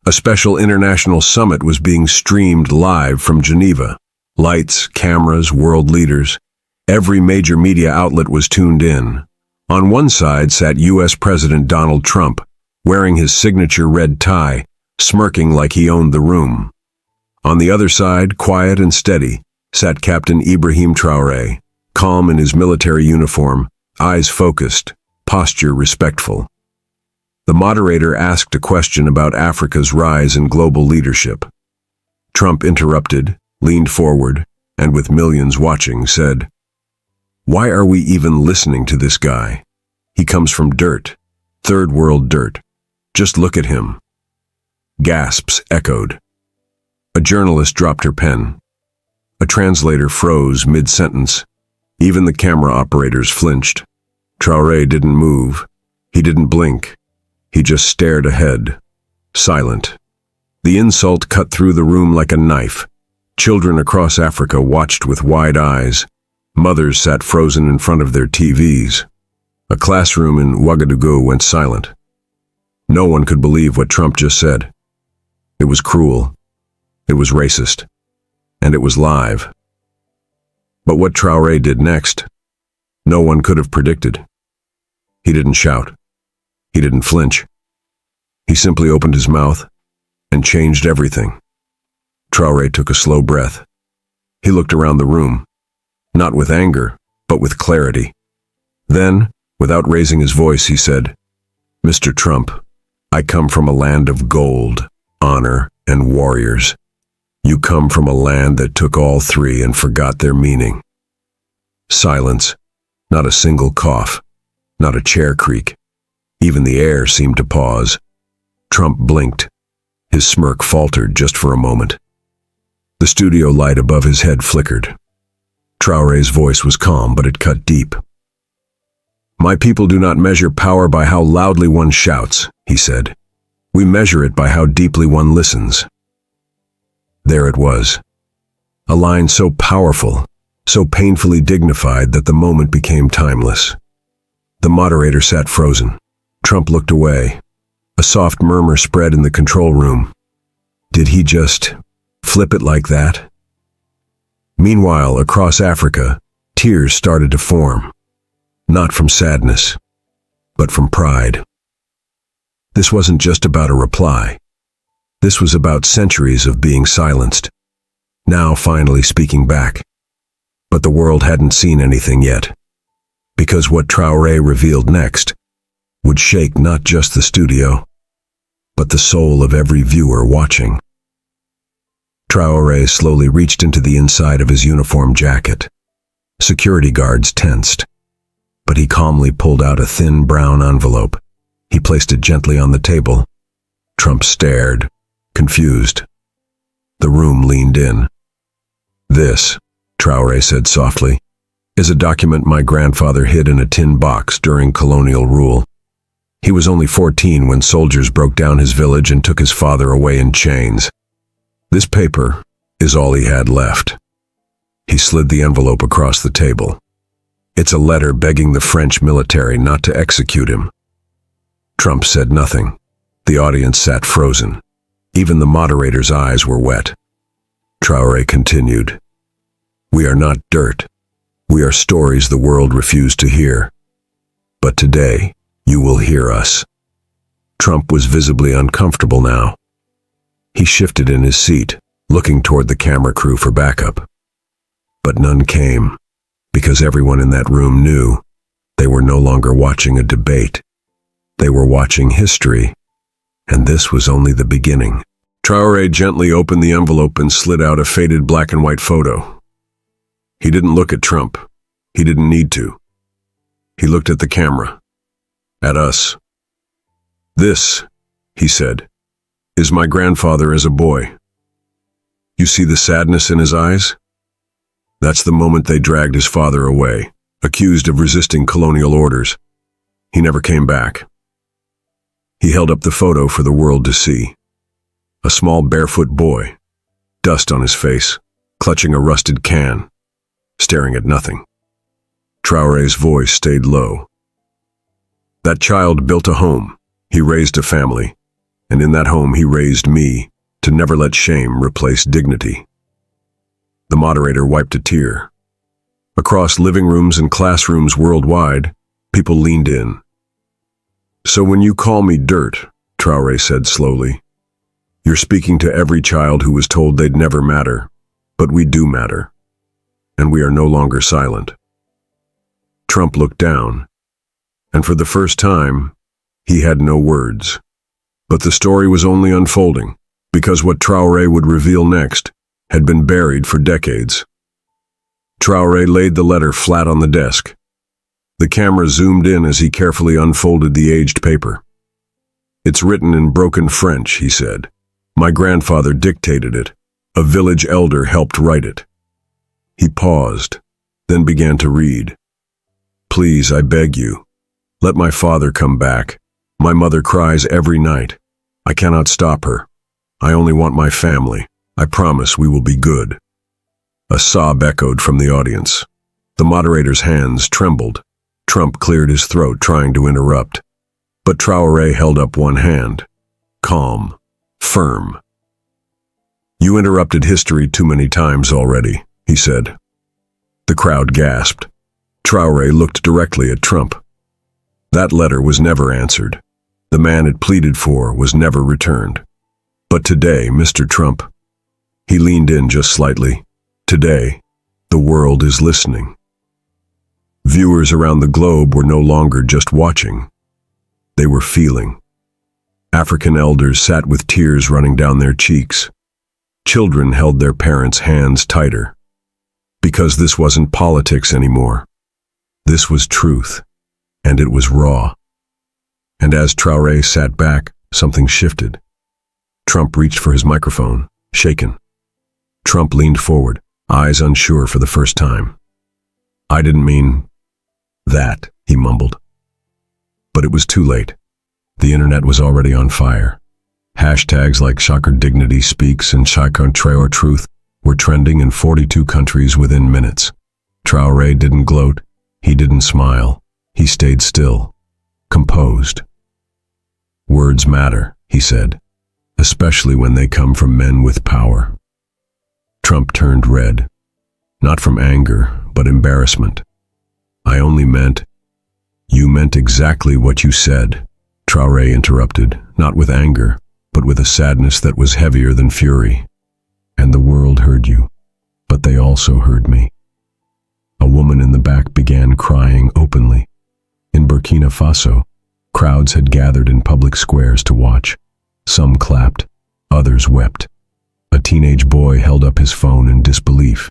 A special international summit was being streamed live from Geneva. Lights, cameras, world leaders. Every major media outlet was tuned in. On one side sat U.S. President Donald Trump, wearing his signature red tie, smirking like he owned the room. On the other side, quiet and steady, sat Captain Ibrahim Traoré, calm in his military uniform, eyes focused, posture respectful. The moderator asked a question about Africa's rise in global leadership. Trump interrupted, leaned forward, and with millions watching, said, "Why are we even listening to this guy? He comes from dirt, third world dirt. Just look at him." Gasps echoed. A journalist dropped her pen. A translator froze mid-sentence. Even the camera operators flinched. Traoré didn't move. He didn't blink. He just stared ahead, silent. The insult cut through the room like a knife. Children across Africa watched with wide eyes. Mothers sat frozen in front of their TVs. A classroom in Ouagadougou went silent. No one could believe what Trump just said. It was cruel. It was racist. And it was live. But what Traoré did next, no one could have predicted. He didn't shout. He didn't flinch. He simply opened his mouth and changed everything. Traoré took a slow breath. He looked around the room, not with anger, but with clarity. Then, without raising his voice, he said, "Mr. Trump, I come from a land of gold, honor, and warriors. You come from a land that took all three and forgot their meaning." Silence, not a single cough, not a chair creak. Even the air seemed to pause. Trump blinked. His smirk faltered just for a moment. The studio light above his head flickered. Traoré's voice was calm, but it cut deep. "My people do not measure power by how loudly one shouts," he said. "We measure it by how deeply one listens." There it was. A line so powerful, so painfully dignified that the moment became timeless. The moderator sat frozen. Trump looked away. A soft murmur spread in the control room. Did he just flip it like that? Meanwhile, across Africa, tears started to form. Not from sadness, but from pride. This wasn't just about a reply. This was about centuries of being silenced, now finally speaking back. But the world hadn't seen anything yet, because what Traoré revealed next would shake not just the studio, but the soul of every viewer watching. Traoré slowly reached into the inside of his uniform jacket. Security guards tensed, but he calmly pulled out a thin brown envelope. He placed it gently on the table. Trump stared, confused. The room leaned in. "This," Traoré said softly, "is a document my grandfather hid in a tin box during colonial rule. He was only 14 when soldiers broke down his village and took his father away in chains. This paper is all he had left." He slid the envelope across the table. "It's a letter begging the French military not to execute him." Trump said nothing. The audience sat frozen. Even the moderator's eyes were wet. Traoré continued, "We are not dirt. We are stories the world refused to hear. But today, you will hear us." Trump was visibly uncomfortable now. He shifted in his seat, looking toward the camera crew for backup. But none came, because everyone in that room knew they were no longer watching a debate. They were watching history, and this was only the beginning. Traoré gently opened the envelope and slid out a faded black and white photo. He didn't look at Trump. He didn't need to. He looked at the camera. At us. "This," he said, "is my grandfather as a boy. You see the sadness in his eyes? That's the moment they dragged his father away, accused of resisting colonial orders. He never came back." He held up the photo for the world to see. A small barefoot boy, dust on his face, clutching a rusted can, staring at nothing. Traoré's voice stayed low. "That child built a home. He raised a family. and in that home he raised me to never let shame replace dignity. The moderator wiped a tear. Across living rooms and classrooms worldwide, people leaned in. "So when you call me dirt," Traoré said slowly, "you're speaking to every child who was told they'd never matter, but we do matter, and we are no longer silent." Trump looked down, and for the first time, he had no words. But the story was only unfolding, because what Traoré would reveal next had been buried for decades. Traoré laid the letter flat on the desk. The camera zoomed in as he carefully unfolded the aged paper. "It's written in broken French," he said. "My grandfather dictated it. A village elder helped write it." He paused, then began to read. "Please, I beg you, let my father come back. My mother cries every night. I cannot stop her. I only want my family. I promise we will be good." A sob echoed from the audience. The moderator's hands trembled. Trump cleared his throat, trying to interrupt. But Traoré held up one hand. Calm. Firm. "You interrupted history too many times already," he said. The crowd gasped. Traoré looked directly at Trump. That letter was never answered. The man it pleaded for was never returned. But today, Mr. Trump, he leaned in just slightly. Today, the world is listening. Viewers around the globe were no longer just watching. They were feeling. African elders sat with tears running down their cheeks. Children held their parents' hands tighter. Because this wasn't politics anymore. This was truth, and it was raw. And as Traoré sat back, something shifted. Trump reached for his microphone, shaken. Trump leaned forward, eyes unsure for the first time. "I didn't mean that," he mumbled. But it was too late. The internet was already on fire. Hashtags like Shocker Dignity Speaks and Shocker Traoré Truth were trending in 42 countries within minutes. Traoré didn't gloat. He didn't smile. He stayed still, composed. "Words matter," he said, "especially when they come from men with power." Trump turned red, not from anger, but embarrassment. "I only meant—" "You meant exactly what you said," Traoré interrupted, not with anger, but with a sadness that was heavier than fury. "And the world heard you, but they also heard me." A woman in the back began crying openly. In Burkina Faso, crowds had gathered in public squares to watch. Some clapped, others wept. A teenage boy held up his phone in disbelief.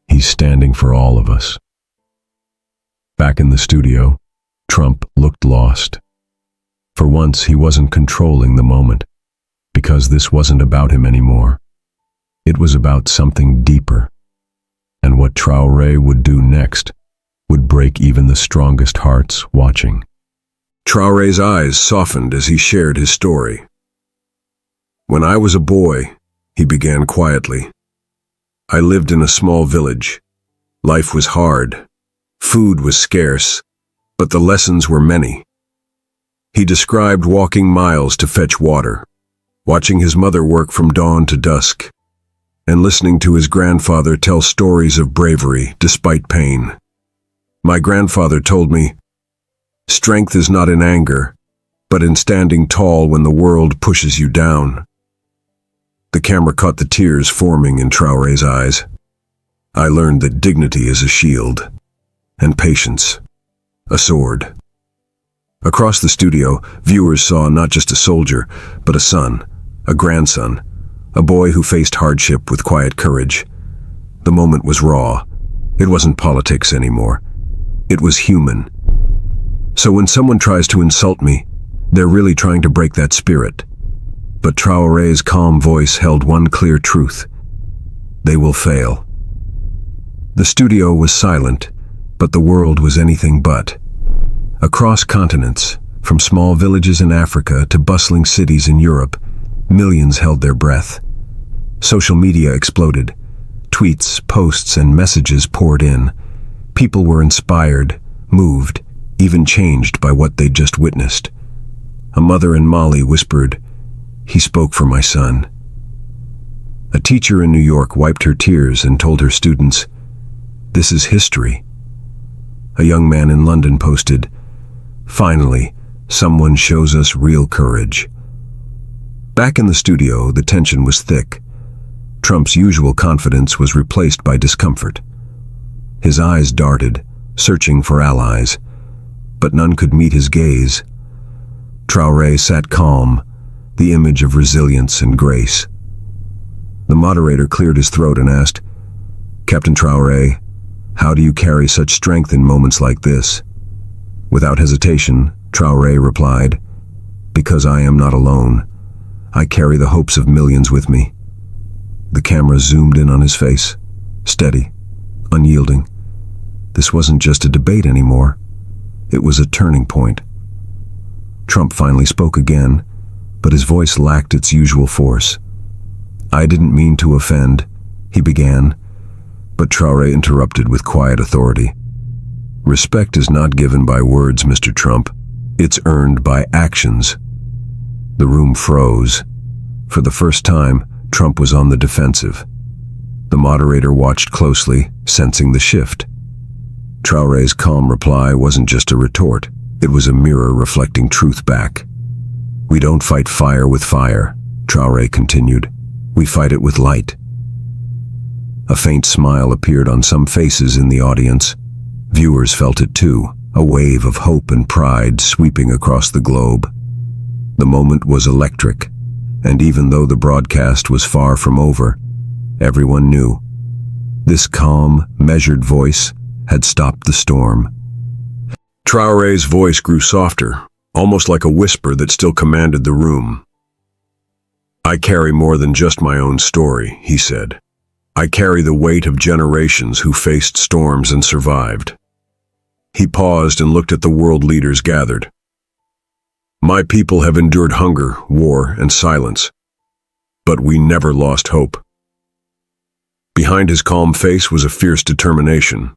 "He's standing for all of us." Back in the studio, Trump looked lost. For once, he wasn't controlling the moment, because this wasn't about him anymore. It was about something deeper. And what Traoré would do next would break even the strongest hearts watching. Traoré's eyes softened as he shared his story. "When I was a boy," he began quietly, "I lived in a small village. Life was hard. Food was scarce, but the lessons were many." He described walking miles to fetch water, watching his mother work from dawn to dusk, and listening to his grandfather tell stories of bravery despite pain. "My grandfather told me, strength is not in anger, but in standing tall when the world pushes you down." The camera caught the tears forming in Traoré's eyes. "I learned that dignity is a shield, and patience, a sword." Across the studio, viewers saw not just a soldier, but a son, a grandson, a boy who faced hardship with quiet courage. The moment was raw. It wasn't politics anymore. It was human. So when someone tries to insult me, they're really trying to break that spirit. But Traoré's calm voice held one clear truth. They will fail. The studio was silent, but the world was anything but. Across continents, from small villages in Africa to bustling cities in Europe, millions held their breath. Social media exploded. Tweets, posts, and messages poured in. People were inspired, moved, even changed by what they'd just witnessed. A mother in Mali whispered, He spoke for my son. A teacher in New York wiped her tears and told her students, "This is history." A young man in London posted, "Finally, someone shows us real courage." Back in the studio, the tension was thick. Trump's usual confidence was replaced by discomfort. His eyes darted, searching for allies, but none could meet his gaze. Traoré sat calm, the image of resilience and grace. The moderator cleared his throat and asked, "Captain Traoré, how do you carry such strength in moments like this?" Without hesitation, Traoré replied, "Because I am not alone. I carry the hopes of millions with me." The camera zoomed in on his face, steady, unyielding. This wasn't just a debate anymore. It was a turning point. Trump finally spoke again, but his voice lacked its usual force. "I didn't mean to offend," he began, but Traoré interrupted with quiet authority. "Respect is not given by words, Mr. Trump. It's earned by actions." The room froze. For the first time, Trump was on the defensive. The moderator watched closely, sensing the shift. Traoré's calm reply wasn't just a retort. It was a mirror reflecting truth back. "We don't fight fire with fire," Traoré continued. "We fight it with light." A faint smile appeared on some faces in the audience. Viewers felt it too, a wave of hope and pride sweeping across the globe. The moment was electric, and even though the broadcast was far from over, everyone knew. This calm, measured voice had stopped the storm. Traoré's voice grew softer, almost like a whisper that still commanded the room. "I carry more than just my own story," he said. "I carry the weight of generations who faced storms and survived." He paused and looked at the world leaders gathered. "My people have endured hunger, war, and silence, but we never lost hope." Behind his calm face was a fierce determination,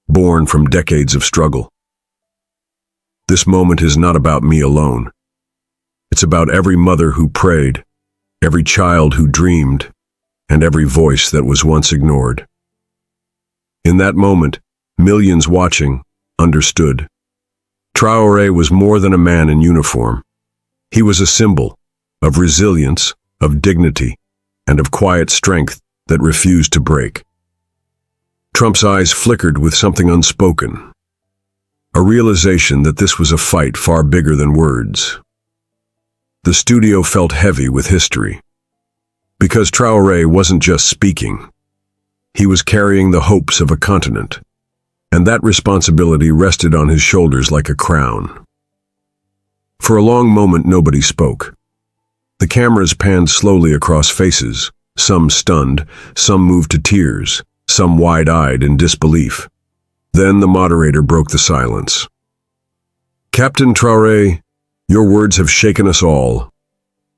born from decades of struggle. "This moment is not about me alone. It's about every mother who prayed, every child who dreamed, and every voice that was once ignored." In that moment, millions watching understood. Traoré was more than a man in uniform. He was a symbol of resilience, of dignity, and of quiet strength that refused to break. Trump's eyes flickered with something unspoken, a realization that this was a fight far bigger than words. The studio felt heavy with history, because Traoré wasn't just speaking. He was carrying the hopes of a continent, and that responsibility rested on his shoulders like a crown. For a long moment, nobody spoke. The cameras panned slowly across faces, some stunned, some moved to tears, some wide-eyed in disbelief. Then the moderator broke the silence. "Captain Traoré, your words have shaken us all.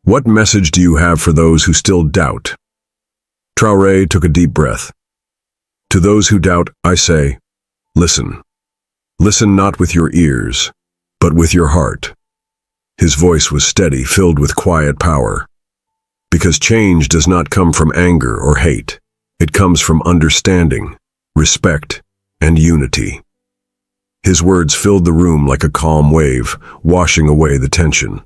What message do you have for those who still doubt?" Traoré took a deep breath. "To those who doubt, I say, listen. Listen not with your ears, but with your heart." His voice was steady, filled with quiet power. Because change does not come from anger or hate. It comes from understanding, respect, and unity. His words filled the room like a calm wave, washing away the tension.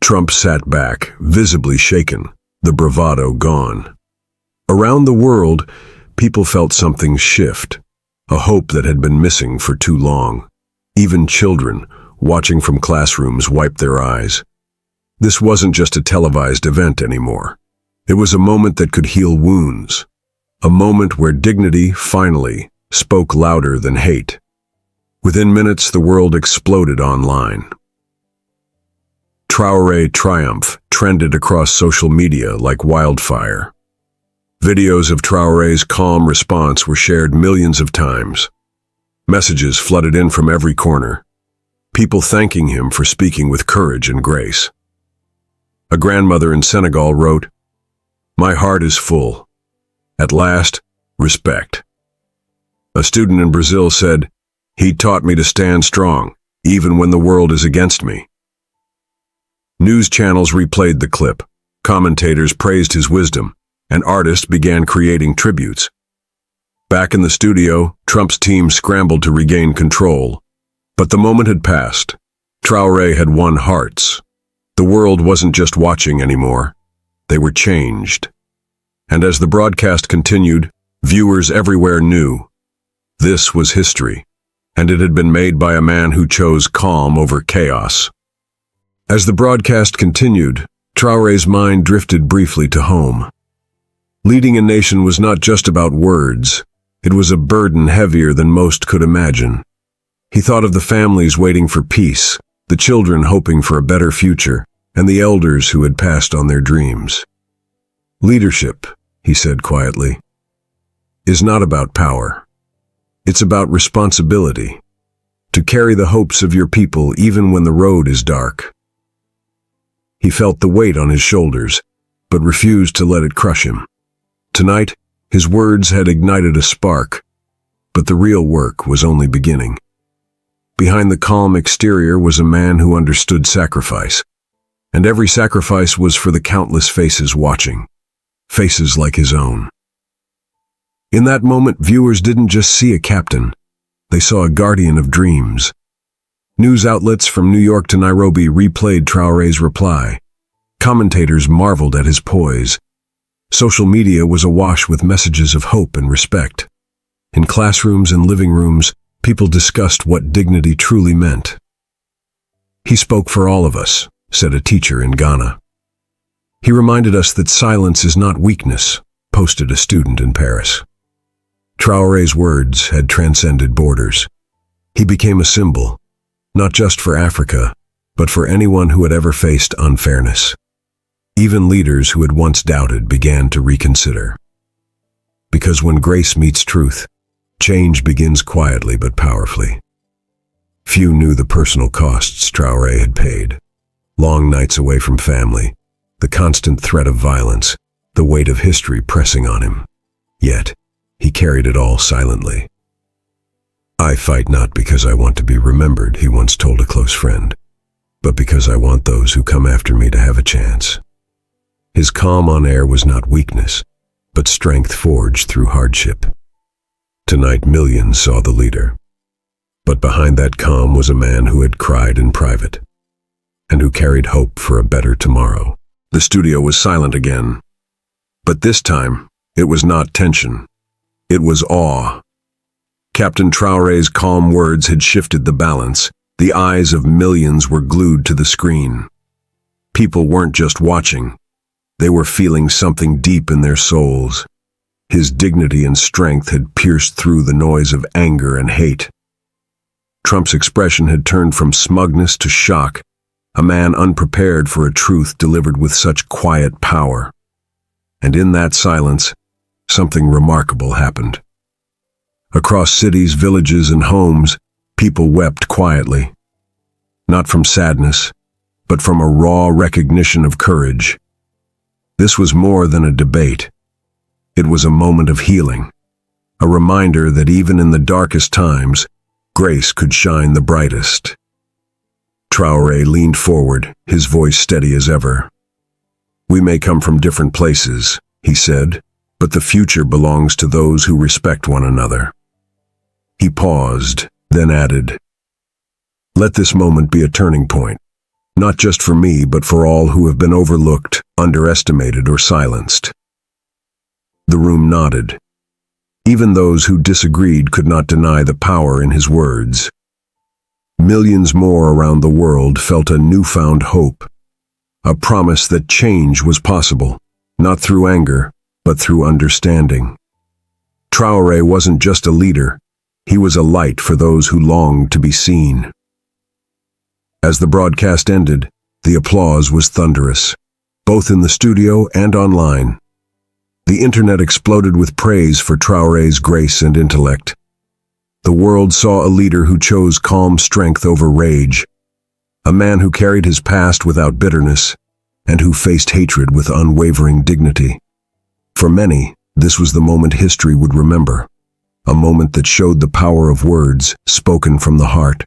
Trump sat back, visibly shaken, the bravado gone. Around the world, people felt something shift, a hope that had been missing for too long. Even children, watching from classrooms, wiped their eyes. This wasn't just a televised event anymore. It was a moment that could heal wounds, a moment where dignity finally spoke louder than hate. Within minutes, the world exploded online. Traoré triumph trended across social media like wildfire. Videos of Traoré's calm response were shared millions of times. Messages flooded in from every corner, people thanking him for speaking with courage and grace. A grandmother in Senegal wrote, "My heart is full. At last, respect." A student in Brazil said, "He taught me to stand strong, even when the world is against me." News channels replayed the clip. Commentators praised his wisdom, and artists began creating tributes. Back in the studio, Trump's team scrambled to regain control. But the moment had passed. Traoré had won hearts. The world wasn't just watching anymore. They were changed. And as the broadcast continued, viewers everywhere knew. This was history, and it had been made by a man who chose calm over chaos. As the broadcast continued, Traoré's mind drifted briefly to home. Leading a nation was not just about words. It was a burden heavier than most could imagine. He thought of the families waiting for peace, the children hoping for a better future, and the elders who had passed on their dreams. Leadership, he said quietly, is not about power. It's about responsibility, to carry the hopes of your people even when the road is dark. He felt the weight on his shoulders, but refused to let it crush him. Tonight, his words had ignited a spark, but the real work was only beginning. Behind the calm exterior was a man who understood sacrifice, and every sacrifice was for the countless faces watching, faces like his own. In that moment, viewers didn't just see a captain, they saw a guardian of dreams. News outlets from New York to Nairobi replayed Traoré's reply. Commentators marveled at his poise. Social media was awash with messages of hope and respect. In classrooms and living rooms, people discussed what dignity truly meant. He spoke for all of us, said a teacher in Ghana. He reminded us that silence is not weakness, posted a student in Paris. Traoré's words had transcended borders. He became a symbol, not just for Africa, but for anyone who had ever faced unfairness. Even leaders who had once doubted began to reconsider. Because when grace meets truth, change begins quietly but powerfully. Few knew the personal costs Traoré had paid. Long nights away from family, the constant threat of violence, the weight of history pressing on him. Yet, he carried it all silently. I fight not because I want to be remembered, he once told a close friend, but because I want those who come after me to have a chance. His calm on air was not weakness, but strength forged through hardship. Tonight millions saw the leader. But behind that calm was a man who had cried in private, and who carried hope for a better tomorrow. The studio was silent again. But this time, it was not tension. It was awe. Captain Traoré's calm words had shifted the balance. The eyes of millions were glued to the screen. People weren't just watching. They were feeling something deep in their souls. His dignity and strength had pierced through the noise of anger and hate. Trump's expression had turned from smugness to shock, a man unprepared for a truth delivered with such quiet power. And in that silence, something remarkable happened. Across cities, villages, and homes, people wept quietly. Not from sadness, but from a raw recognition of courage. This was more than a debate. It was a moment of healing, a reminder that even in the darkest times, grace could shine the brightest. Traoré leaned forward, his voice steady as ever. We may come from different places, he said, but the future belongs to those who respect one another. He paused, then added, let this moment be a turning point, not just for me, but for all who have been overlooked, underestimated, or silenced. The room nodded. Even those who disagreed could not deny the power in his words. Millions more around the world felt a newfound hope, a promise that change was possible, not through anger, but through understanding. Traoré wasn't just a leader, he was a light for those who longed to be seen. As the broadcast ended, the applause was thunderous, both in the studio and online. The internet exploded with praise for Traoré's grace and intellect. The world saw a leader who chose calm strength over rage, a man who carried his past without bitterness, and who faced hatred with unwavering dignity. For many, this was the moment history would remember, a moment that showed the power of words spoken from the heart,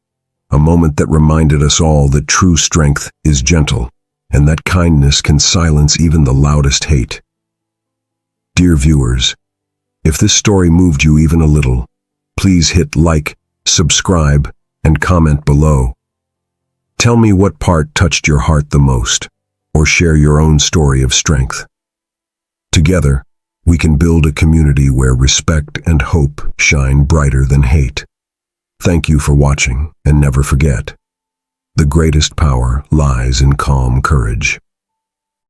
a moment that reminded us all that true strength is gentle, and that kindness can silence even the loudest hate. Dear viewers, if this story moved you even a little, please hit like, subscribe, and comment below. Tell me what part touched your heart the most, or share your own story of strength. Together, we can build a community where respect and hope shine brighter than hate. Thank you for watching, and never forget, the greatest power lies in calm courage.